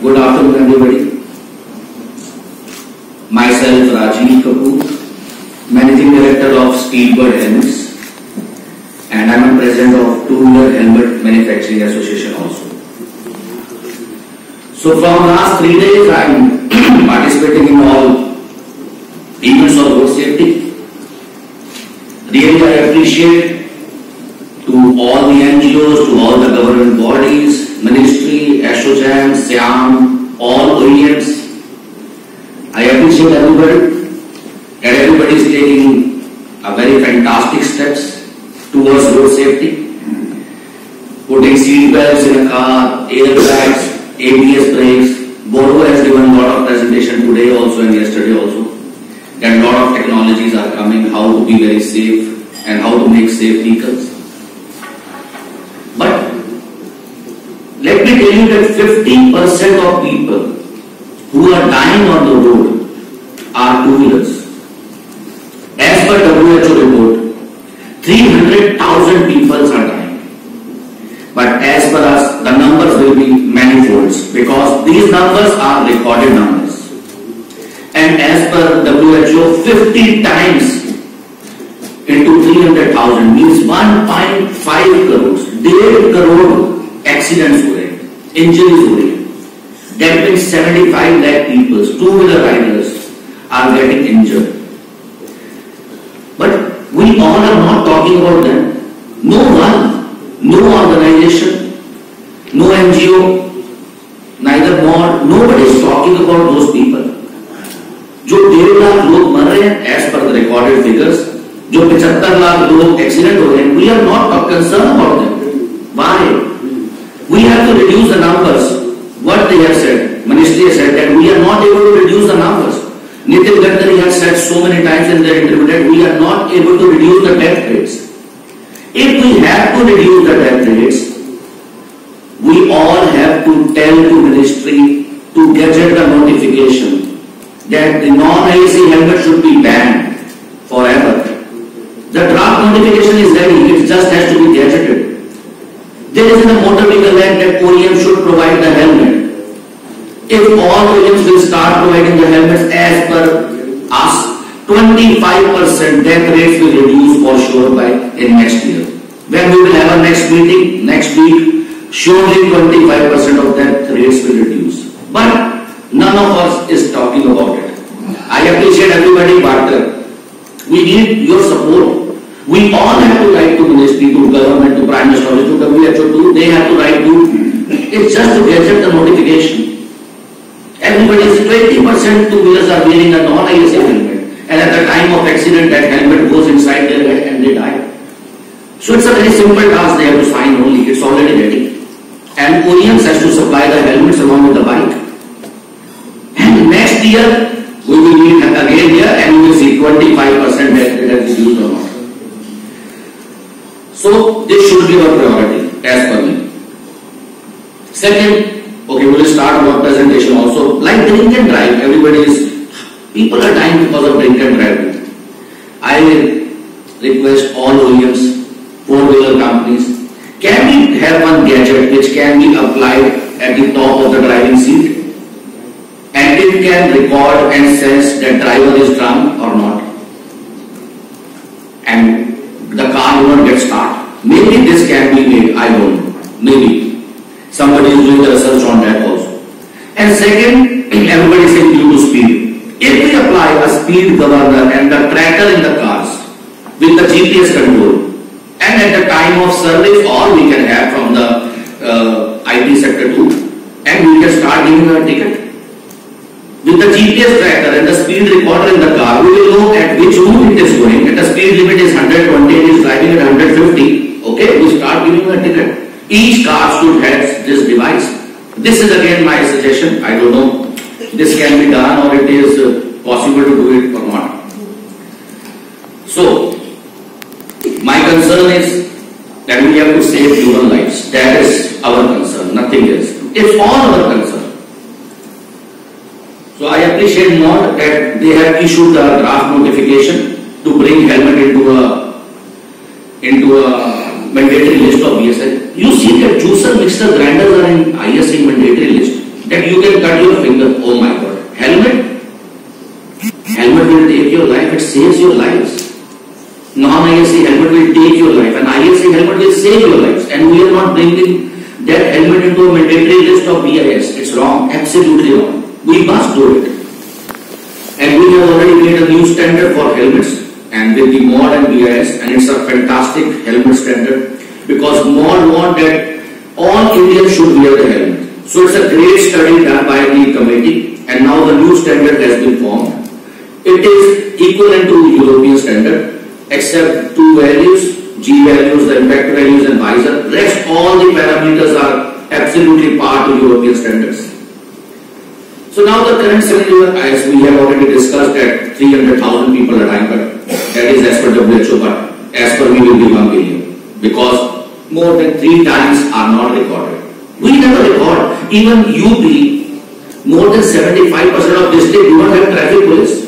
Good afternoon, everybody. Myself, Rajiv Kapoor, Managing Director of Speedbird Helmets, and I am President of Two-Wheeler Helmet Manufacturing Association also. So from last 3 days, I am participating in all events of road safety. Really, I appreciate to all the NGOs, to all the government bodies, Ministry, ASSOCHAM, SIAM, all OEMs. I appreciate everybody, and everybody is taking a very fantastic steps towards road safety. Putting seat belts in a car, airbags, ABS brakes. Volvo has given a lot of presentation today also and yesterday also. That a lot of technologies are coming, how to be very safe and how to make safe vehicles. But let me tell you that 50% of people who are dying on the road are two-wheelers. As per WHO report, 300,000 people are dying. But as per us, the numbers will be manifolds because these numbers are recorded numbers. And as per WHO, 50 times into 300,000 means 1.5 crores, 1.5 crore accidents हो रहे, injuries हो रही. That means 75 lakh people, two-wheeler riders, are getting injured. But we all are not talking about them. No one, no organization, no NGO, neither more, nobody is talking about those people. जो 1.5 लाख लोग मर रहे हैं as per the recorded figures, जो 75 लाख लोग accident हो रहे हैं, we are not concerned about them. Why? We have to reduce the numbers. What they have said, Ministry has said that we are not able to reduce the numbers. Nitin Gadkari has said so many times in their interview that we are not able to reduce the death rates. If we have to reduce the death rates, we all have to tell to Ministry to gadget the notification that the non-IAC helmet should be banned forever. The draft notification is ready, it just has to be gadgeted. There is in the Motor Vehicle Act that OEM should provide the helmet. If all OEMs will start providing the helmets as per us, 25% death rates will reduce for sure by in next year. When we will have our next meeting, next week, surely 25% of death rates will reduce. But none of us is talking about it. I appreciate everybody, but we need your support. We all have to write to Ministry, to government, to Prime Minister, to WHO too. They have to write to. It's just to gadget the notification. Everybody is 20% two-wheelers are wearing a non-IAC helmet, and at the time of accident, that helmet goes inside their head and they die. So it's a very simple task. They have to sign only. It's already ready, and OEMs has to supply the helmets along with the bike. And next year we will meet again here, and we will see 25% that has reduced or not. So this should be our priority as per me. Second, okay, we will start our presentation also. Like drink and drive, people are dying because of drink and drive. I request all OEMs, four-wheeler companies, can we have one gadget which can be applied at the top of the driving seat? And it can record and sense that driver is drunk or not. And the car will not get started. Maybe this can be made, I don't know. Maybe. Somebody is doing the research on that also. And second, everybody is saying due to speed. If we apply a speed governor and the tracker in the cars with the GPS control, and at the time of service, or we can have from the IT sector too, and we can start giving a ticket. With the GPS tracker and the speed recorder in the car, we will know at which route it is going. At the speed limit is 120, it is driving at 150. Okay, we start giving a ticket. Each car should have this device. This is again my suggestion. I don't know this can be done or it is possible to do it or not. So, my concern is that we have to save human lives. That is our concern, nothing else. It's all our concern. So I appreciate more that they have issued the draft notification to bring helmet into a mandatory list of BSI. You see that juicer, mixer, grinders are in ISA mandatory list. That and you can cut your finger. Oh my God. Helmet? Helmet will take your life. It saves your lives. Non-ISA helmet will take your life, and ISA helmet will save your lives. And we are not bringing that helmet into a mandatory list of BIS. It's wrong. Absolutely wrong. We must do it. And we have already made a new standard for helmets, and with the MOD and BIS, and it's a fantastic helmet standard, because MOD want that all Indians should wear the helmet. So it's a great study done by the committee, and now the new standard has been formed. It is equivalent to European standard, except two values, G values, the impact values and visor. Rest all the parameters are absolutely part of European standards. So now the current scenario, as we have already discussed, that 300,000 people are dying, but that is as per WHO, but as per me will be 1 billion, because more than 3 times are not recorded. We never record. Even UP, more than 75% of this state do not have traffic police.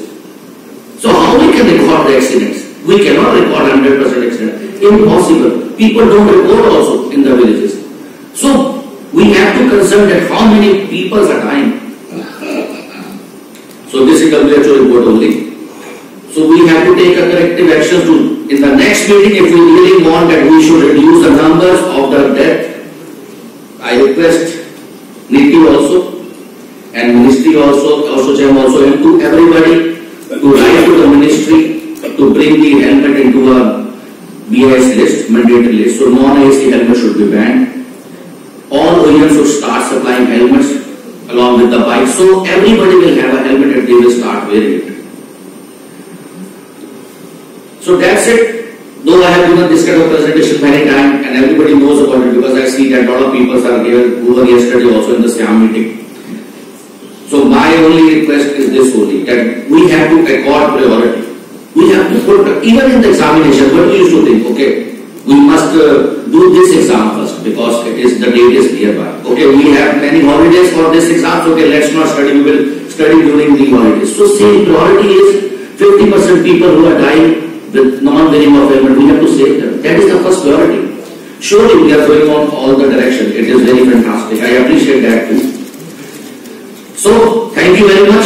So how we can record the accidents? We cannot record 100% accident. Impossible. People don't record also in the villages. So we have to concern that how many people are dying. So this is WHO report only. So we have to take a corrective action to, in the next meeting, if we really want that we should reduce the numbers of the death, I request NITI also and Ministry also, CHAM also, and to everybody to write to the Ministry to bring the helmet into a BIS list, mandatory list. So non-ISA helmet should be banned. All OEMs should start supplying helmets along with the bike, so everybody will have a helmet and they will start wearing it. So that's it. Though I have given this kind of presentation many times and everybody knows about it, because I see that a lot of people are here who were yesterday also in the SIAM meeting. So my only request is this only, that we have to accord priority. We have to put, even in the examination, what we used to think, okay, we must do this exam first because the date is nearby. Okay, we have many holidays for this exam, so okay, let's not study, we will study during the holidays. So same priority is 50% people who are dying with non-wearing of helmet, we have to save them. That is the first priority. Surely we are going on all the direction. It is very fantastic. I appreciate that too. So, thank you very much.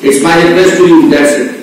It's my request to you, that's it.